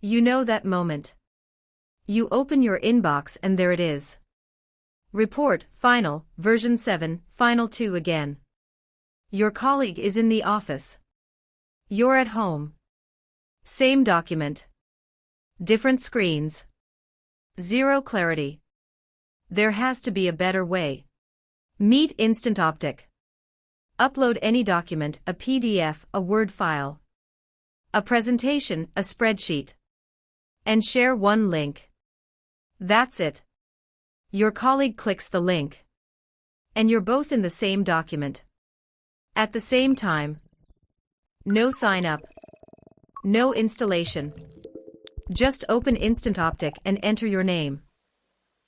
You know that moment. You open your inbox and there it is. Report, final, version 7, final 2 again. Your colleague is in the office. You're at home. Same document. Different screens. Zero clarity. There has to be a better way. Meet InstantOptic. Upload any document, a PDF, a Word file, a presentation, a spreadsheet, and share one link. That's it. Your colleague clicks the link, and you're both in the same document. At the same time. No sign up. No installation. Just open InstantOptic and enter your name.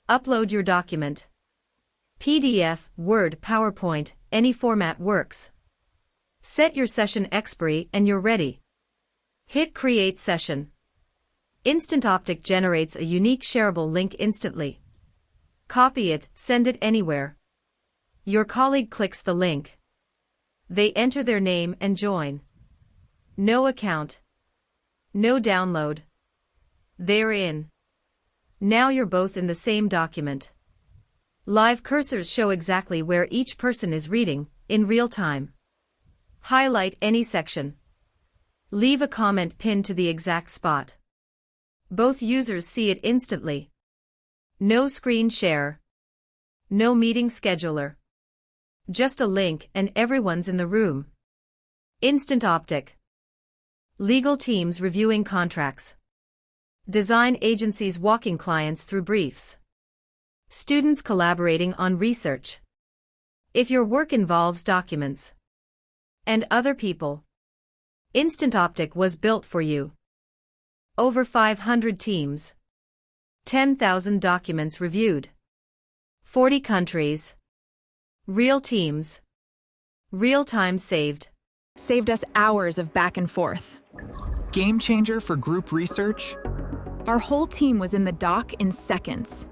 Upload your document. PDF, Word, PowerPoint, any format works. Set your session expiry and you're ready. Hit Create Session. InstantOptic generates a unique shareable link instantly. Copy it, send it anywhere. Your colleague clicks the link. They enter their name and join. No account. No download. They're in. Now you're both in the same document. Live cursors show exactly where each person is reading, in real time. Highlight any section. Leave a comment pinned to the exact spot. Both users see it instantly. No screen share. No meeting scheduler. Just a link and everyone's in the room. InstantOptic. Legal teams reviewing contracts. Design agencies walking clients through briefs. Students collaborating on research. If your work involves documents and other people, InstantOptic was built for you. Over 500 teams. 10,000 documents reviewed. 40 countries. Real teams. Real time saved. Saved us hours of back and forth. Game changer for group research. Our whole team was in the doc in seconds.